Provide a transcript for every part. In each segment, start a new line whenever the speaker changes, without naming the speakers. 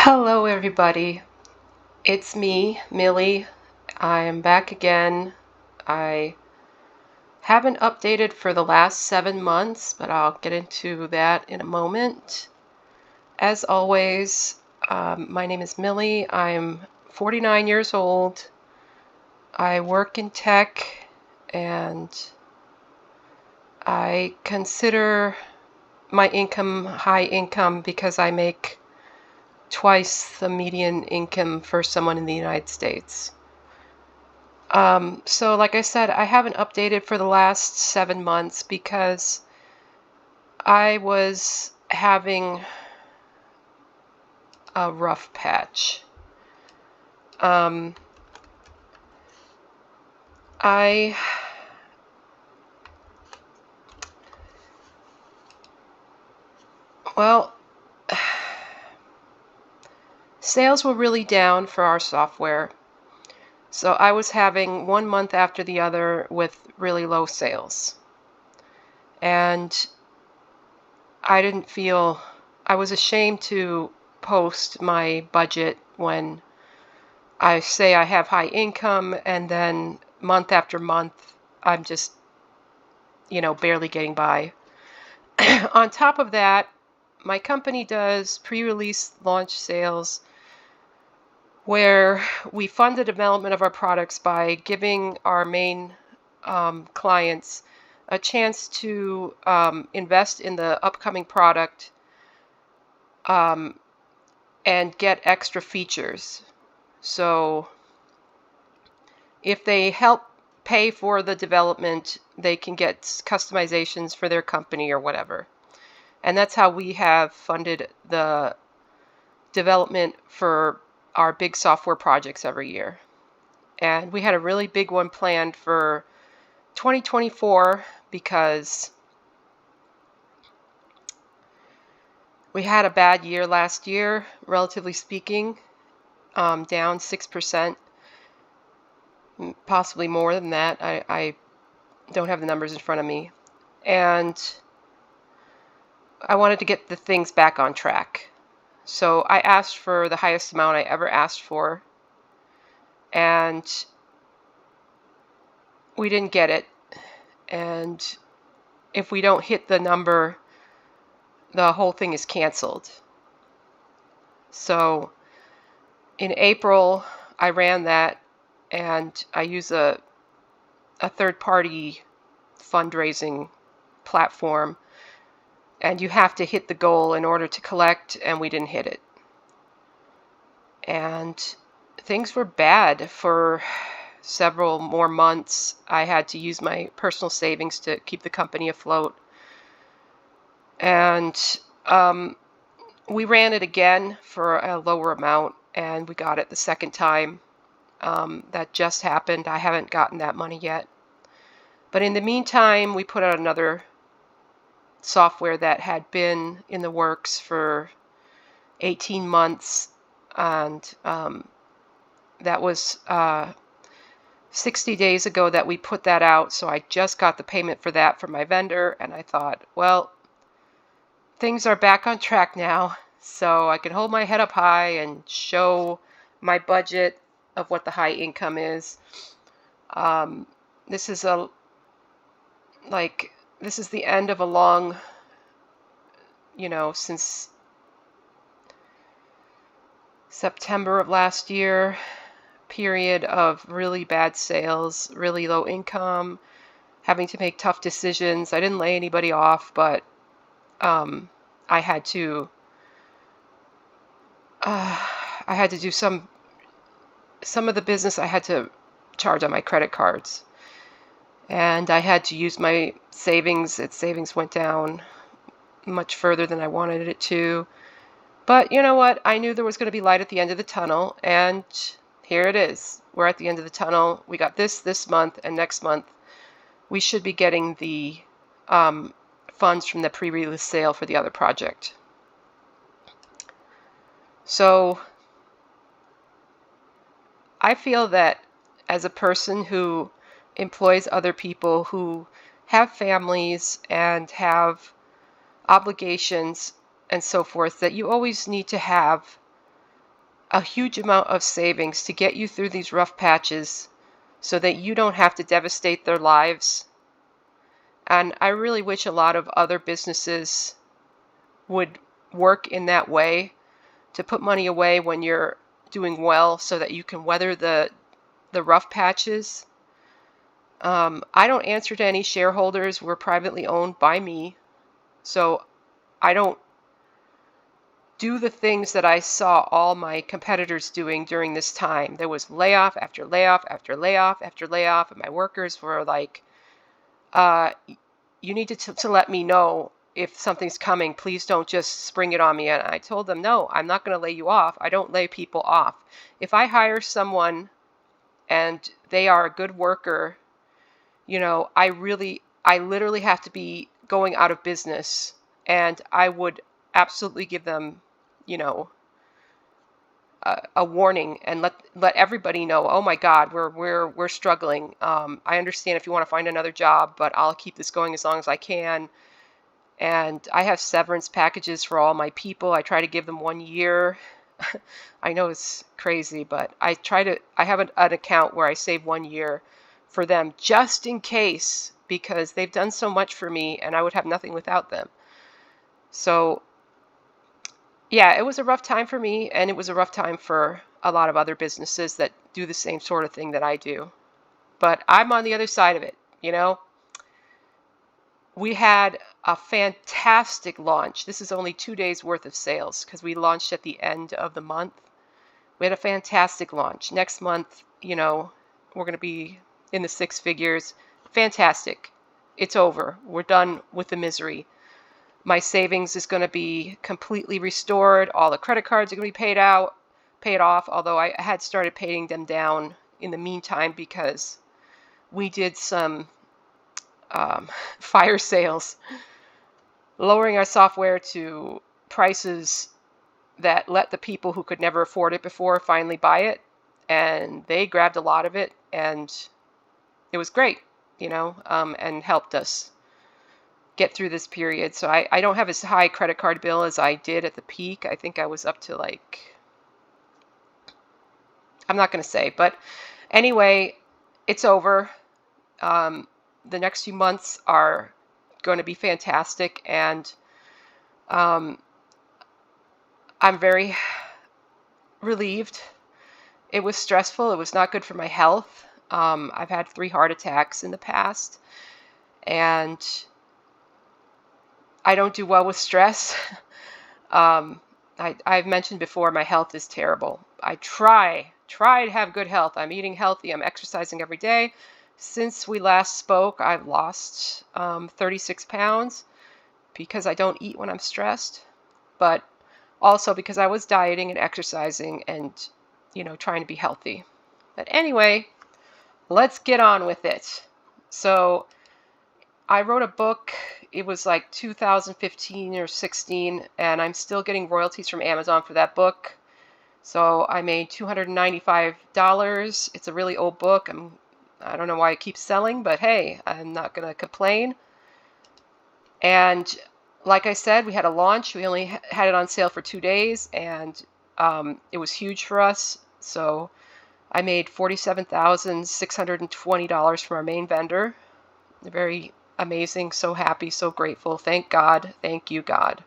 Hello, everybody. It's me, Millie. I am back again. I haven't updated for the last 7 months, but I'll get into that in a moment. As always, my name is Millie. I'm 49 years old. I work in tech, and I consider my income high income because I make twice the median income for someone in the United States. So like I said, I haven't updated for the last 7 months because I was having a rough patch. Um, I, well, sales were really down for our software. So I was having one month after the other with really low sales. And I was ashamed to post my budget when I say I have high income, and then month after month, I'm just, barely getting by. On top of that, my company does pre-release launch sales where we fund the development of our products by giving our main clients a chance to invest in the upcoming product um, and get extra features. So if they help pay for the development, they can get customizations for their company or whatever. And that's how we have funded the development for our big software projects every year. And we had a really big one planned for 2024 because we had a bad year last year, relatively speaking, down 6%, possibly more than that. I don't have the numbers in front of me. And I wanted to get the things back on track. So I asked for the highest amount I ever asked for, and we didn't get it. And if we don't hit the number, the whole thing is canceled. So in April, I ran that, and I use a third-party fundraising platform, and you have to hit the goal in order to collect, and we didn't hit it. And things were bad for several more months. I had to use my personal savings to keep the company afloat. And we ran it again for a lower amount, and we got it the second time. That just happened. I haven't gotten that money yet. But in the meantime, we put out another software that had been in the works for 18 months, and that was 60 days ago that we put that out. So I just got the payment for that from my vendor, and I thought, well, things are back on track now, so I can hold my head up high and show my budget of what the high income is. This is the end of a long, since September of last year, period of really bad sales, really low income, having to make tough decisions. I didn't lay anybody off, but I had to do some of the business I had to charge on my credit cards. And I had to use my savings. Its savings went down much further than I wanted it to. But you know what? I knew there was going to be light at the end of the tunnel, and here it is. We're at the end of the tunnel. We got this month, and next month we should be getting the funds from the pre-release sale for the other project. So I feel that as a person who employs other people who have families and have obligations and so forth, that you always need to have a huge amount of savings to get you through these rough patches so that you don't have to devastate their lives. And I really wish a lot of other businesses would work in that way, to put money away when you're doing well so that you can weather the rough patches. I don't answer to any shareholders. We're privately owned by me. So I don't do the things that I saw all my competitors doing during this time. There was layoff after layoff after layoff after layoff, and my workers were like, you need to let me know if something's coming. Please don't just spring it on me. And I told them, no, I'm not going to lay you off. I don't lay people off. If I hire someone and they are a good worker, I literally have to be going out of business, and I would absolutely give them, you know, a warning and let everybody know. Oh my God, we're struggling. I understand if you want to find another job, but I'll keep this going as long as I can. And I have severance packages for all my people. I try to give them 1 year. I know it's crazy, but I have an account where I save 1 year for them just in case, because they've done so much for me and I would have nothing without them. So yeah, it was a rough time for me, and it was a rough time for a lot of other businesses that do the same sort of thing that I do. But I'm on the other side of it. We had a fantastic launch. This is only 2 days worth of sales because we launched at the end of the month. We had a fantastic launch. Next month, we're going to be in the six figures. Fantastic. It's over. We're done with the misery. My savings is going to be completely restored. All the credit cards are going to be paid off, although I had started paying them down in the meantime because we did some fire sales, lowering our software to prices that let the people who could never afford it before finally buy it. And they grabbed a lot of it, and it was great, and helped us get through this period. So I don't have as high credit card bill as I did at the peak. I think I was up to I'm not going to say, but anyway, it's over. The next few months are going to be fantastic, and I'm very relieved. It was stressful. It was not good for my health. I've had 3 heart attacks in the past, and I don't do well with stress. I've mentioned before, my health is terrible. I try to have good health. I'm eating healthy. I'm exercising every day. Since we last spoke, I've lost 36 pounds because I don't eat when I'm stressed, but also because I was dieting and exercising and, trying to be healthy. But anyway, let's get on with it. So I wrote a book. It was like 2015 or 16, and I'm still getting royalties from Amazon for that book. So I made $295. It's a really old book. I don't know why it keeps selling, but hey, I'm not going to complain. And like I said, we had a launch. We only had it on sale for 2 days, and it was huge for us. So I made $47,620 from our main vendor. Very amazing. So happy, so grateful. Thank God. Thank you, God.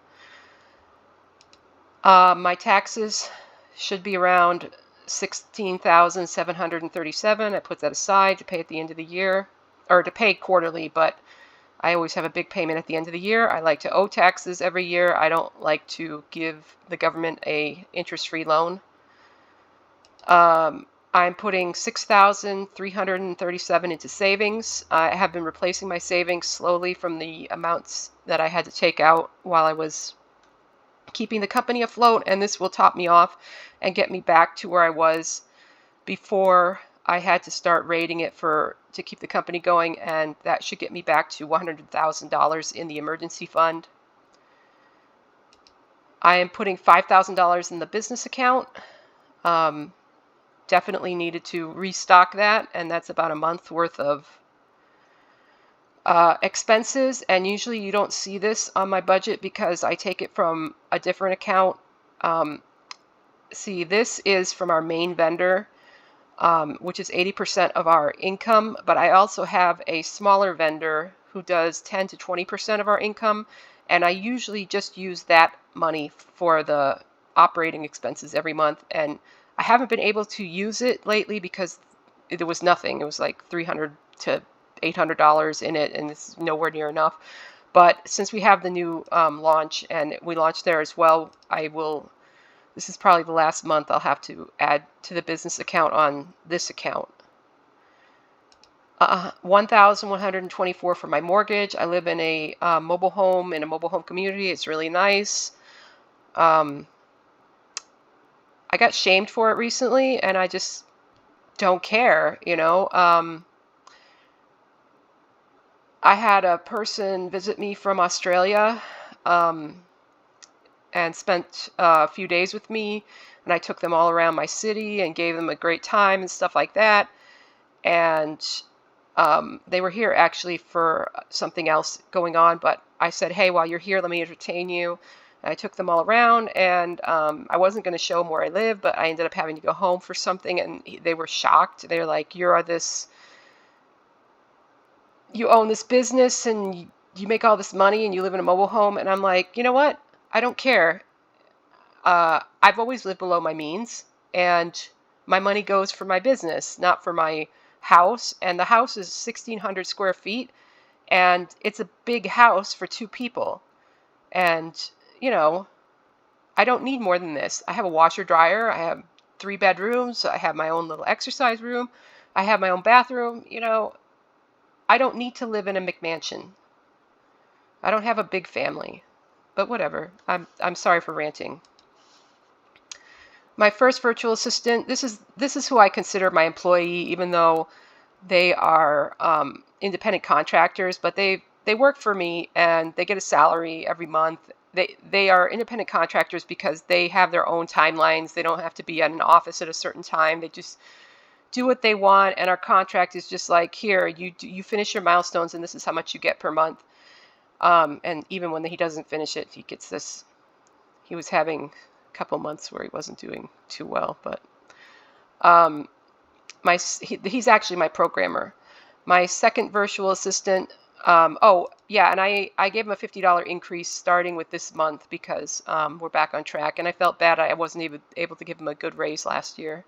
My taxes should be around $16,737. I put that aside to pay at the end of the year, or to pay quarterly, but I always have a big payment at the end of the year. I like to owe taxes every year. I don't like to give the government a interest-free loan. I'm putting $6,337 into savings. I have been replacing my savings slowly from the amounts that I had to take out while I was keeping the company afloat, and this will top me off and get me back to where I was before I had to start raiding it to keep the company going, and that should get me back to $100,000 in the emergency fund. I am putting $5,000 in the business account. Definitely needed to restock that, and that's about a month worth of expenses. And usually you don't see this on my budget because I take it from a different account. see, this is from our main vendor, which is 80% of our income, but I also have a smaller vendor who does 10 to 20% of our income, and I usually just use that money for the operating expenses every month, and I haven't been able to use it lately because there was nothing. It was like $300 to $800 in it, and it's nowhere near enough. But since we have the new launch and we launched there as well, I will. This is probably the last month I'll have to add to the business account on this account. 1,124 for my mortgage. I live in a mobile home community. It's really nice. I got shamed for it recently, and I just don't care, you know. I had a person visit me from Australia and spent a few days with me, and I took them all around my city and gave them a great time and stuff like that. And they were here actually for something else going on, but I said, hey, while you're here, let me entertain you. And I took them all around, and I wasn't going to show them where I live, but I ended up having to go home for something, and they were shocked. They're like, you own this business, and you make all this money, and you live in a mobile home. And I'm like, you know what? I don't care. I've always lived below my means, and my money goes for my business, not for my house. And the house is 1,600 square feet, and it's a big house for two people. And, you know, I don't need more than this. I have a washer dryer. I have 3 bedrooms. I have my own little exercise room. I have my own bathroom. You know, I don't need to live in a McMansion. I don't have a big family. But whatever. I'm sorry for ranting. My first virtual assistant, this is who I consider my employee, even though they are independent contractors, but they work for me and they get a salary every month. They are independent contractors because they have their own timelines. They don't have to be at an office at a certain time. They just do what they want, and our contract is just like, here, you finish your milestones, and this is how much you get per month. And even when he doesn't finish it, he gets this. He was having a couple months where he wasn't doing too well, but he's actually my programmer. My second virtual assistant, oh yeah, and I gave him a $50 increase starting with this month because we're back on track, and I felt bad I wasn't even able to give him a good raise last year.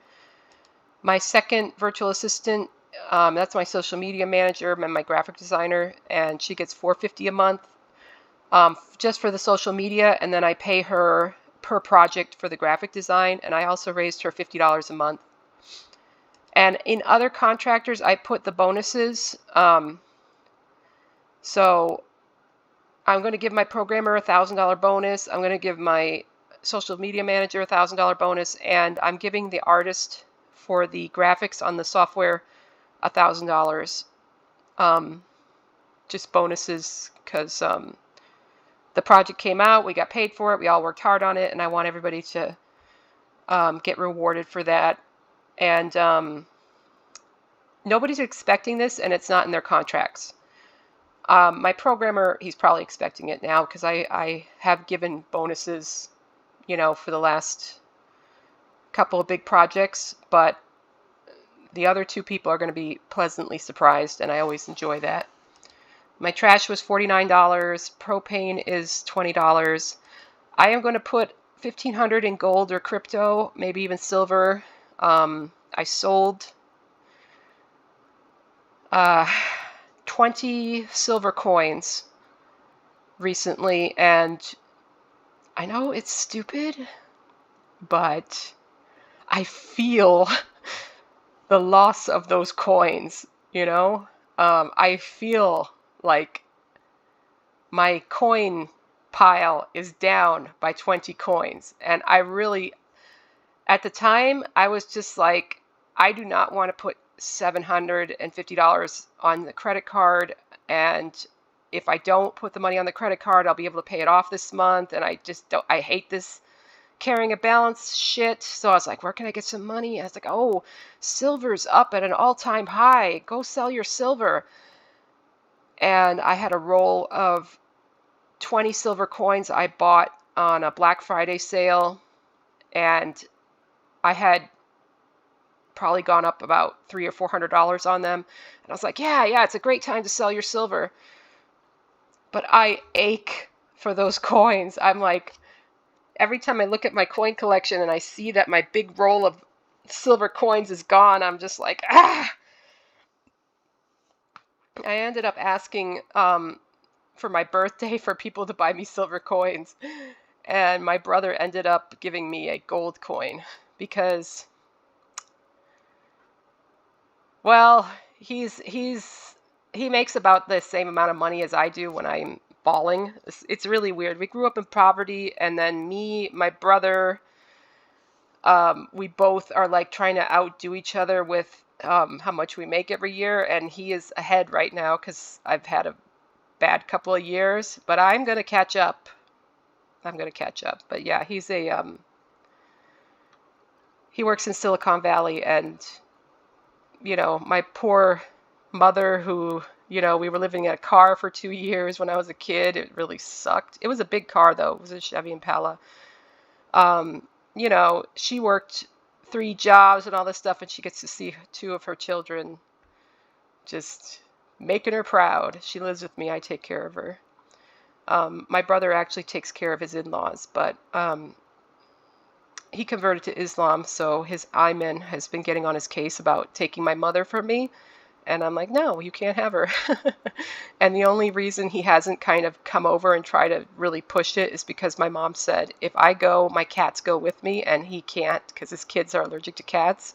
My second virtual assistant, that's my social media manager and my graphic designer, and she gets $450 a month just for the social media, and then I pay her per project for the graphic design, and I also raised her $50 a month. And in other contractors, I put the bonuses. So I'm going to give my programmer a $1,000 bonus. I'm going to give my social media manager a $1,000 bonus, and I'm giving the artist for the graphics on the software $1,000. Just bonuses because the project came out, we got paid for it, we all worked hard on it, and I want everybody to get rewarded for that. And nobody's expecting this, and it's not in their contracts. My programmer, he's probably expecting it now because I have given bonuses, you know, for the last couple of big projects, but the other 2 people are going to be pleasantly surprised, and I always enjoy that. My trash was $49. Propane is $20. I am going to put $1,500 in gold or crypto, maybe even silver. I sold 20 silver coins recently, and I know it's stupid, but I feel the loss of those coins, you know? I feel like my coin pile is down by 20 coins, and I really, at the time, I was just like, I do not want to put $750 on the credit card, and if I don't put the money on the credit card, I'll be able to pay it off this month, and I just don't, I hate this carrying a balance shit. So I was like, where can I get some money? I was like, oh, silver's up at an all-time high. Go sell your silver. And I had a roll of 20 silver coins I bought on a Black Friday sale, and I had probably gone up about $300 or $400 on them. And I was like, yeah, it's a great time to sell your silver. But I ache for those coins. I'm like, every time I look at my coin collection and I see that my big roll of silver coins is gone, I'm just like, ah. I ended up asking for my birthday for people to buy me silver coins. And my brother ended up giving me a gold coin because, well, he makes about the same amount of money as I do when I'm balling. It's really weird. We grew up in poverty, and then me, my brother, we both are like trying to outdo each other with how much we make every year, and he is ahead right now because I've had a bad couple of years, but I'm gonna catch up. But yeah, he works in Silicon Valley, and my poor mother who, we were living in a car for 2 years when I was a kid. It really sucked. It was a big car though. It was a Chevy Impala. Um, she worked 3 jobs and all this stuff, and she gets to see 2 of her children, just making her proud. She lives with me. I take care of her. My brother actually takes care of his in-laws, but he converted to Islam, so his Ayman has been getting on his case about taking my mother from me. And I'm like, no, you can't have her. And the only reason he hasn't kind of come over and tried to really push it is because my mom said, if I go, my cats go with me, and he can't because his kids are allergic to cats.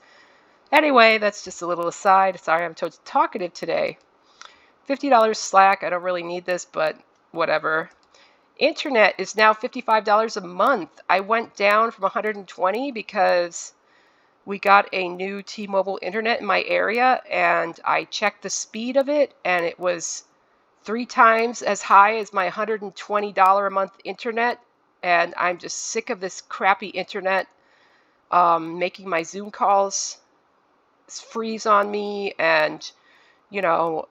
Anyway, that's just a little aside. Sorry, I'm so talkative today. $50 Slack. I don't really need this, but whatever. Internet is now $55 a month. I went down from 120 because we got a new T-Mobile internet in my area, and I checked the speed of it, and it was 3 times as high as my $120 a month internet. And I'm just sick of this crappy internet making my Zoom calls freeze on me, and you know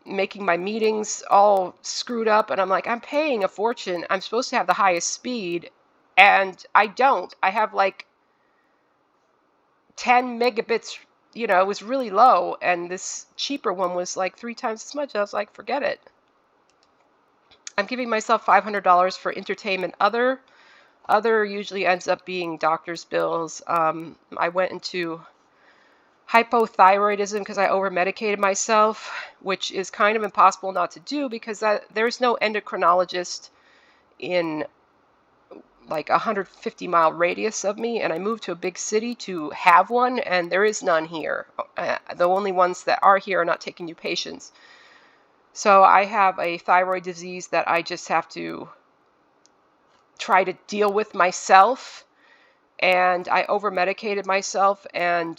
making my meetings all screwed up. And I'm like, I'm paying a fortune. I'm supposed to have the highest speed, and I don't. I have like 10 megabits. It was really low, and this cheaper one was like 3 times as much. I was like, forget it. I'm giving myself $500 for entertainment. Other usually ends up being doctor's bills. I went into hypothyroidism because I over-medicated myself, which is kind of impossible not to do because there's no endocrinologist in like a 150-mile radius of me, and I moved to a big city to have one, and there is none here. The only ones that are here are not taking new patients. So I have a thyroid disease that I just have to try to deal with myself, and I over-medicated myself, and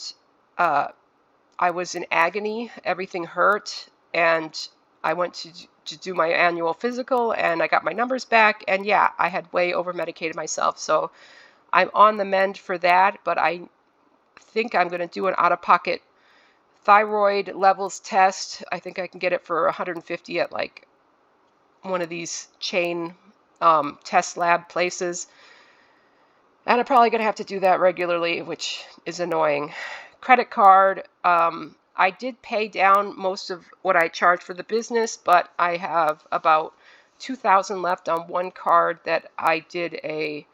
I was in agony. Everything hurt, and I went to do my annual physical, and I got my numbers back, and yeah, I had way over-medicated myself. So I'm on the mend for that, but I think I'm going to do an out-of-pocket thyroid levels test. I think I can get it for $150 at like one of these chain test lab places. And I'm probably going to have to do that regularly, which is annoying. Credit card. I did pay down most of what I charged for the business, but I have about $2,000 left on one card that I did a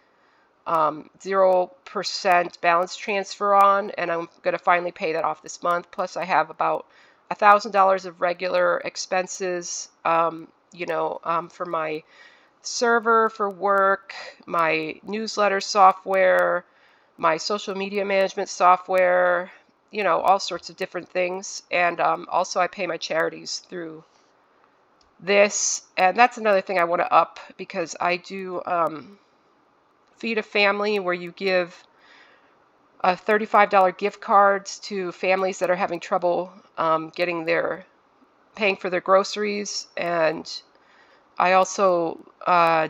0% balance transfer on, and I'm going to finally pay that off this month. Plus, I have about $1,000 of regular expenses, for my server for work, my newsletter software, my social media management software, all sorts of different things. And also I pay my charities through this. And that's another thing I want to up because I do Feed a Family, where you give $35 gift cards to families that are having trouble paying for their groceries. And I also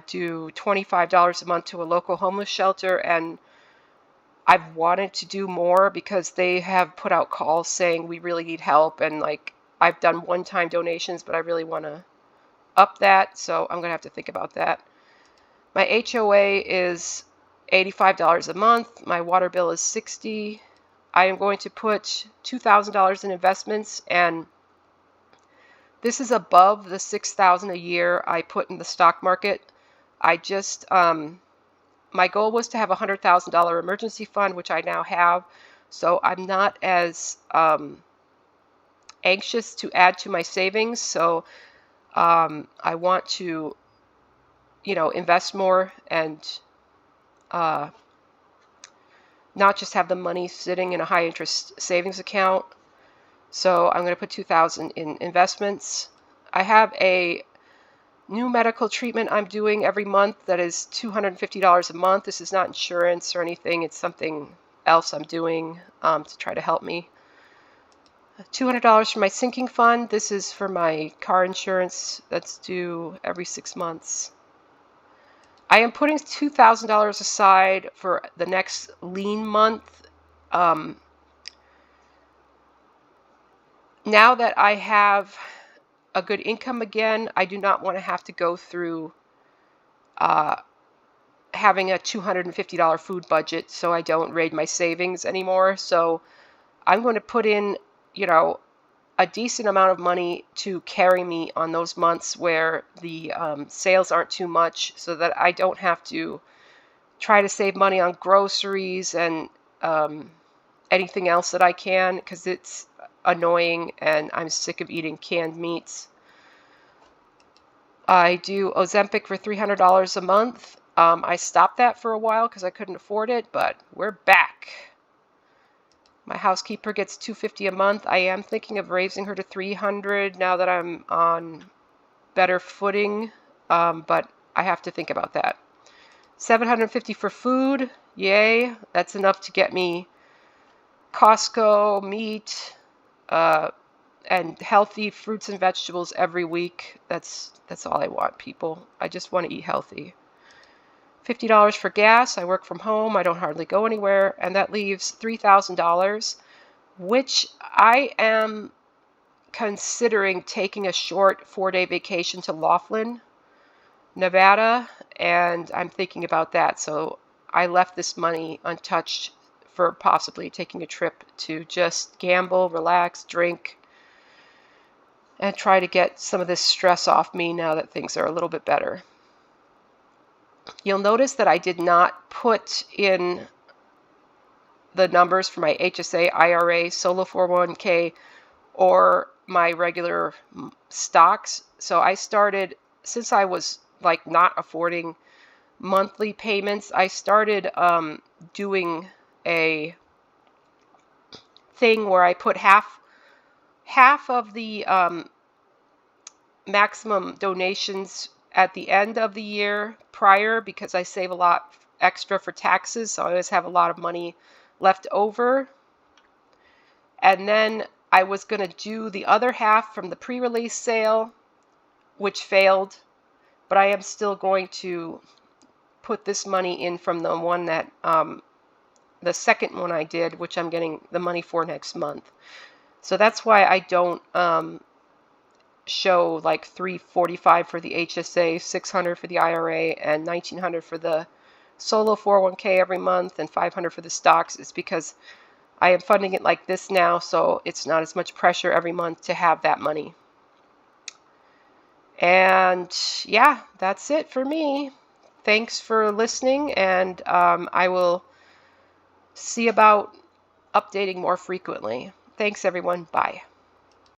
do $25 a month to a local homeless shelter, and I've wanted to do more because they have put out calls saying we really need help, and like I've done one-time donations, but I really want to up that, so I'm going to have to think about that. My HOA is $85 a month. My water bill is $60. I am going to put $2,000 in investments, and this is above the $6,000 a year I put in the stock market. I just my goal was to have a $100,000 emergency fund, which I now have. So I'm not as anxious to add to my savings. So I want to, invest more and not just have the money sitting in a high interest savings account. So I'm going to put 2,000 in investments. I have a new medical treatment I'm doing every month that is $250 a month. This is not insurance or anything. It's something else I'm doing to try to help me. $200 for my sinking fund. This is for my car insurance that's due every 6 months. I am putting $2,000 aside for the next lean month. Now that I have a good income again, I do not want to have to go through having a $250 food budget, so I don't raid my savings anymore. So I'm going to put in, a decent amount of money to carry me on those months where the sales aren't too much, so that I don't have to try to save money on groceries and anything else that I can, because it's annoying and I'm sick of eating canned meats. I do Ozempic for $300 a month. I stopped that for a while because I couldn't afford it, but we're back. My housekeeper gets $250 a month. I am thinking of raising her to $300 now that I'm on better footing, but I have to think about that. $750 for food. Yay. That's enough to get me Costco, meat, and healthy fruits and vegetables every week. That's all I want, people. I just want to eat healthy. $50 for gas. I work from home. I don't hardly go anywhere. And that leaves $3,000, which I am considering taking a short 4-day vacation to Laughlin, Nevada. And I'm thinking about that. So I left this money untouched for possibly taking a trip to just gamble, relax, drink, and try to get some of this stress off me now that things are a little bit better. You'll notice that I did not put in the numbers for my HSA, IRA, solo 401k, or my regular stocks. So I started, since I was like not affording monthly payments, I started doing a thing where I put half of the maximum donations at the end of the year prior, because I save a lot extra for taxes, so I always have a lot of money left over. And then I was going to do the other half from the pre-release sale, which failed, but I am still going to put this money in from the one that the second one I did, which I'm getting the money for next month. So that's why I don't show like $345 for the HSA, $600 for the IRA, and $1,900 for the solo 401k every month, and $500 for the stocks. Is because I am funding it like this now, so it's not as much pressure every month to have that money. And yeah, that's it for me. Thanks for listening, and I will see about updating more frequently. Thanks, everyone. Bye.